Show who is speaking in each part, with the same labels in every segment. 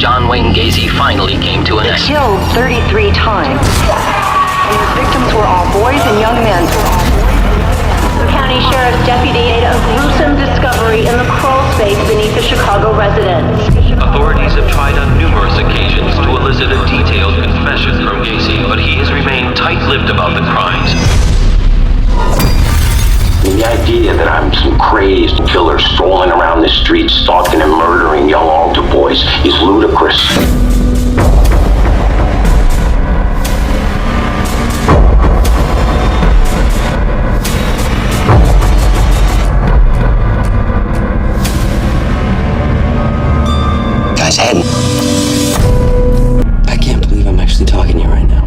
Speaker 1: John Wayne Gacy finally came to an end.
Speaker 2: He killed 33 times, and his victims were all boys and young men.
Speaker 3: The county sheriff's deputy made a gruesome discovery in the crawl space beneath the Chicago residence.
Speaker 4: Authorities have tried on numerous occasions to elicit a detailed confession from Gacy, but he has remained tight-lipped about the crimes.
Speaker 5: The idea that I'm some crazed killer strolling around the streets stalking and murdering young altar boys is ludicrous.
Speaker 6: Guys, Ed. I can't believe I'm actually talking to you right now.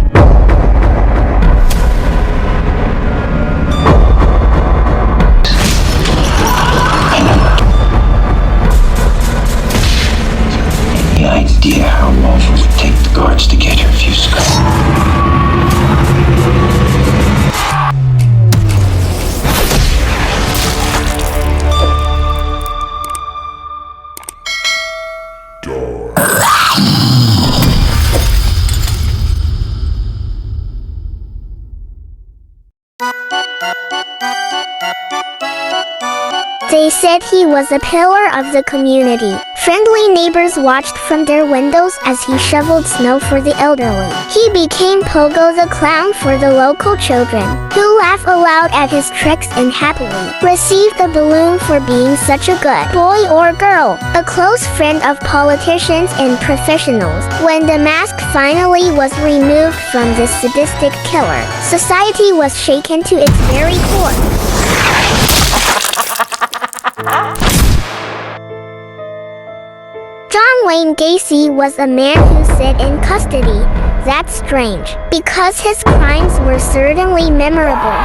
Speaker 5: Idea how long it would take the guards to get her if you
Speaker 7: They said he was a pillar of the community. Friendly neighbors watched from their windows as he shoveled snow for the elderly. He became Pogo the Clown for the local children, who laugh aloud at his tricks and happily receive the balloon for being such a good boy or girl, a close friend of politicians and professionals. When the mask finally was removed from this sadistic killer, society was shaken to its very core. John Wayne Gacy was a man who sat in custody. That's strange, because his crimes were certainly memorable.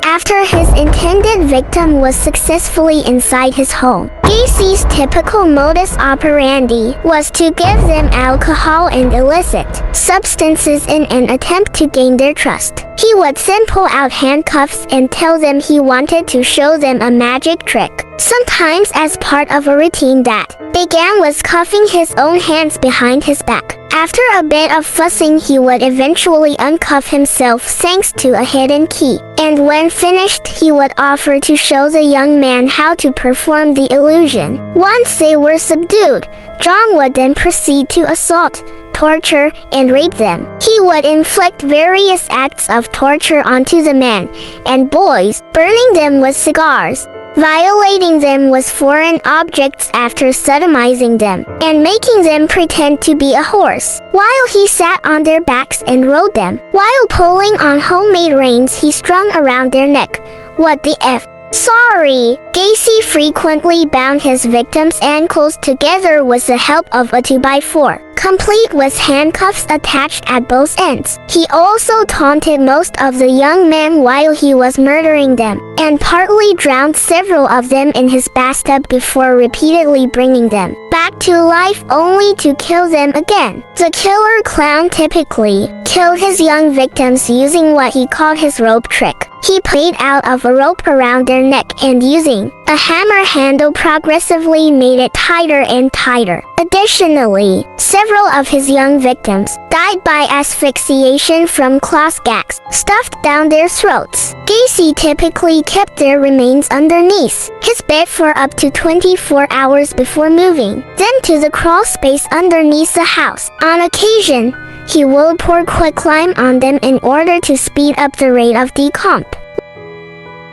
Speaker 7: After his intended victim was successfully inside his home, Gacy's typical modus operandi was to give them alcohol and illicit substances in an attempt to gain their trust. He would then pull out handcuffs and tell them he wanted to show them a magic trick, sometimes as part of a routine that began with cuffing his own hands behind his back. After a bit of fussing, he would eventually uncuff himself thanks to a hidden key, and when finished, he would offer to show the young man how to perform the illusion. Once they were subdued, John would then proceed to assault, torture, and rape them. He would inflict various acts of torture onto the men and boys, burning them with cigars, violating them with foreign objects after sodomizing them, and making them pretend to be a horse, while he sat on their backs and rode them. While pulling on homemade reins he strung around their neck. What the F? Sorry. Gacy frequently bound his victims' ankles together with the help of a 2x4, complete with handcuffs attached at both ends. He also taunted most of the young men while he was murdering them, and partly drowned several of them in his bathtub before repeatedly bringing them back to life only to kill them again. The killer clown typically killed his young victims using what he called his rope trick. He played out of a rope around their neck and using a hammer handle progressively made it tighter and tighter. Additionally, several of his young victims died by asphyxiation from cloth gags stuffed down their throats. Gacy typically kept their remains underneath his bed for up to 24 hours before moving them to the crawl space underneath the house. On occasion, he will pour quicklime on them in order to speed up the rate of decomp.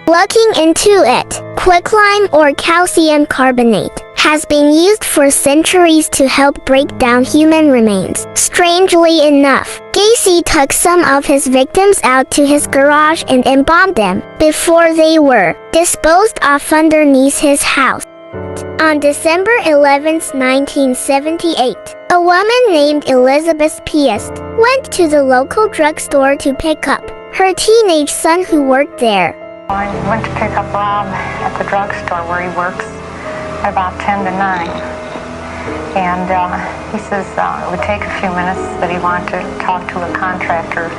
Speaker 7: Looking into it, quicklime or calcium carbonate has been used for centuries to help break down human remains. Strangely enough, Gacy took some of his victims out to his garage and embalmed them before they were disposed of underneath his house. On December 11, 1978, a woman named Elizabeth Piest went to the local drugstore to pick up her teenage son who worked there.
Speaker 8: I went to pick up Rob at the drugstore where he works at about 10 to 9. And he says it would take a few minutes, but he wanted to talk to a contractor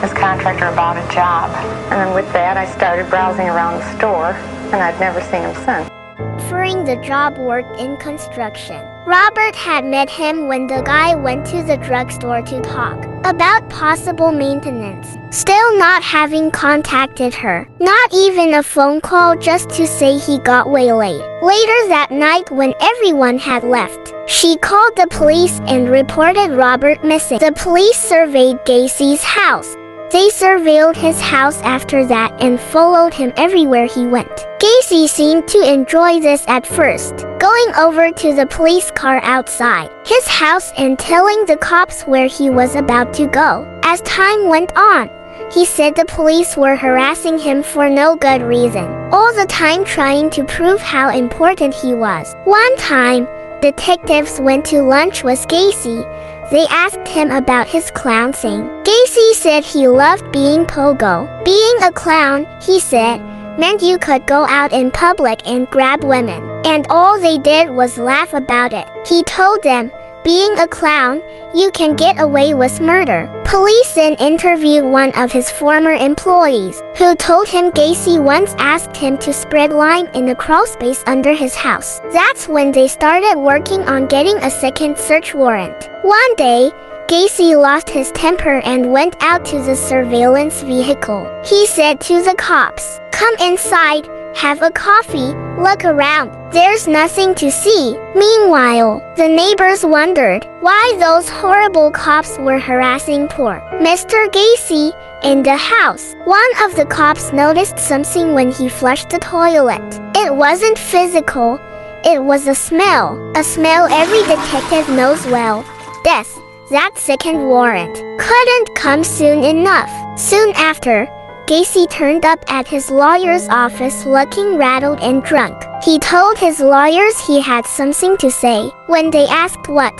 Speaker 8: this contractor about a job. And then with that, I started browsing around the store, and I've never seen him since.
Speaker 7: Offering the job worked in construction. Robert had met him when the guy went to the drugstore to talk about possible maintenance. Still not having contacted her. Not even a phone call, just to say he got waylaid. Later that night, when everyone had left, she called the police and reported Robert missing. The police surveyed Gacy's house. They surveilled his house after that and followed him everywhere he went. Gacy seemed to enjoy this at first, going over to the police car outside his house and telling the cops where he was about to go. As time went on, he said the police were harassing him for no good reason, all the time trying to prove how important he was. One time, detectives went to lunch with Gacy. They asked him about his clown thing. Gacy said he loved being Pogo. Being a clown, he said, meant you could go out in public and grab women, and all they did was laugh about it. He told them, being a clown, you can get away with murder. Police then interviewed one of his former employees, who told him Gacy once asked him to spread lime in a crawlspace under his house. That's when they started working on getting a second search warrant. One day, Gacy lost his temper and went out to the surveillance vehicle. He said to the cops, "Come inside, have a coffee, look around. There's nothing to see." Meanwhile, the neighbors wondered why those horrible cops were harassing poor Mr. Gacy in the house. One of the cops noticed something when he flushed the toilet. It wasn't physical, it was a smell. A smell every detective knows well. Death. That second warrant couldn't come soon enough. Soon after, Gacy turned up at his lawyer's office looking rattled and drunk. He told his lawyers he had something to say. When they asked what,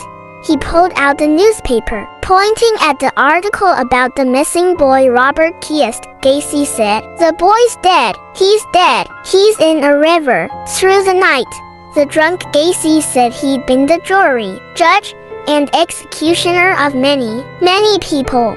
Speaker 7: he pulled out the newspaper. Pointing at the article about the missing boy Robert kissed, Gacy said, "The boy's dead. He's dead. He's in a river." Through the night, the drunk Gacy said he'd been the jury, judge, and executioner of many, many people.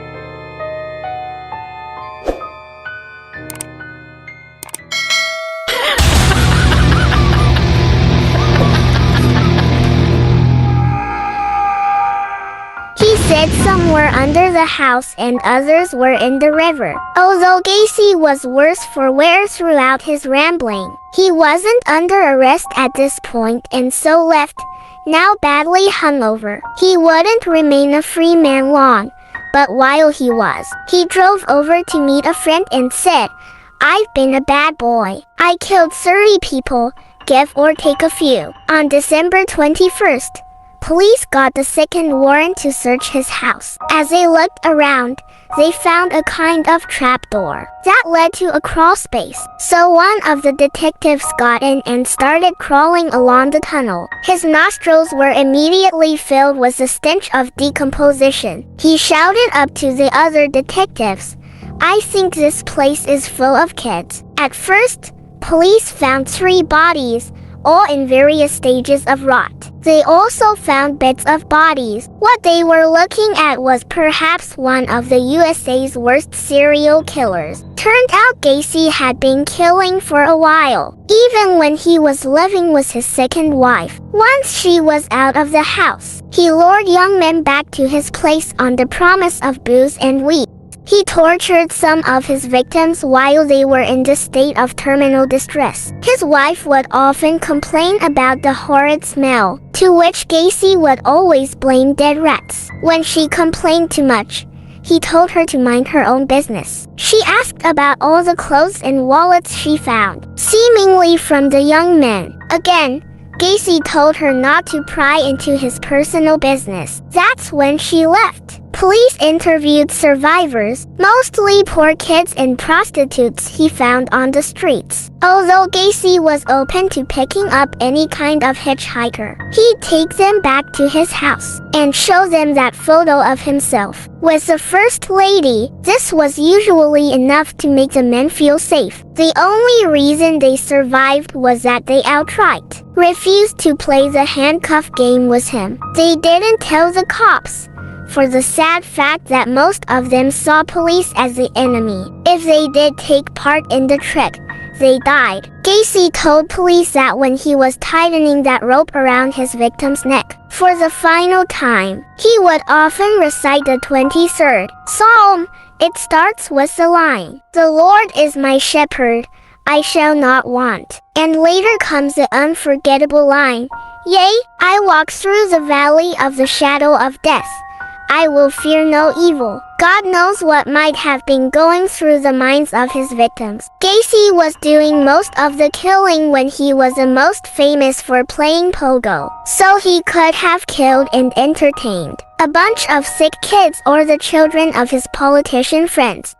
Speaker 7: He said some were under the house and others were in the river. Although Gacy was worse for wear throughout his rambling, he wasn't under arrest at this point and so left, now badly hungover. He wouldn't remain a free man long, but while he was, he drove over to meet a friend and said, "I've been a bad boy. I killed 30 people, give or take a few." On December 21st, police got the second warrant to search his house. As they looked around, they found a kind of trapdoor that led to a crawl space. So one of the detectives got in and started crawling along the tunnel. His nostrils were immediately filled with the stench of decomposition. He shouted up to the other detectives, "I think this place is full of kids." At first, police found 3 bodies, all in various stages of rot. They also found beds of bodies. What they were looking at was perhaps one of the USA's worst serial killers. Turned out Gacy had been killing for a while, even when he was living with his second wife. Once she was out of the house, he lured young men back to his place on the promise of booze and weed. He tortured some of his victims while they were in the state of terminal distress. His wife would often complain about the horrid smell, to which Gacy would always blame dead rats. When she complained too much, he told her to mind her own business. She asked about all the clothes and wallets she found, seemingly from the young men. Again, Gacy told her not to pry into his personal business. That's when she left. Police interviewed survivors, mostly poor kids and prostitutes he found on the streets. Although Gacy was open to picking up any kind of hitchhiker, he'd take them back to his house and show them that photo of himself with the First Lady. This was usually enough to make the men feel safe. The only reason they survived was that they outright refused to play the handcuff game with him. They didn't tell the cops, for the sad fact that most of them saw police as the enemy. If they did take part in the trick, they died. Gacy told police that when he was tightening that rope around his victim's neck for the final time, he would often recite the 23rd Psalm. It starts with the line, "The Lord is my shepherd, I shall not want." And later comes the unforgettable line, "Yea, I walk through the valley of the shadow of death, I will fear no evil." God knows what might have been going through the minds of his victims. Gacy was doing most of the killing when he was the most famous for playing pogo, so he could have killed and entertained a bunch of sick kids or the children of his politician friends.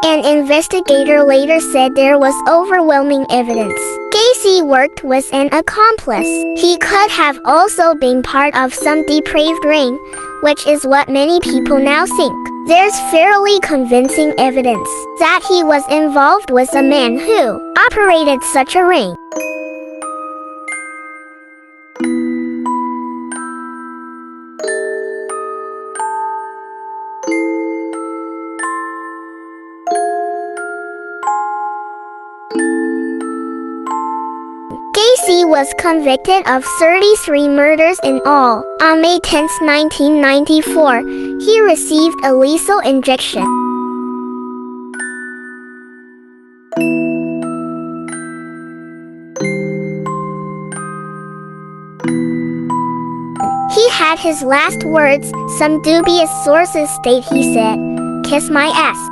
Speaker 7: An investigator later said there was overwhelming evidence Gacy worked with an accomplice. He could have also been part of some depraved ring, which is what many people now think. There's fairly convincing evidence that he was involved with a man who operated such a ring. Gacy was convicted of 33 murders in all. On May 10, 1994, he received a lethal injection. He had his last words, some dubious sources state he said, "Kiss my ass."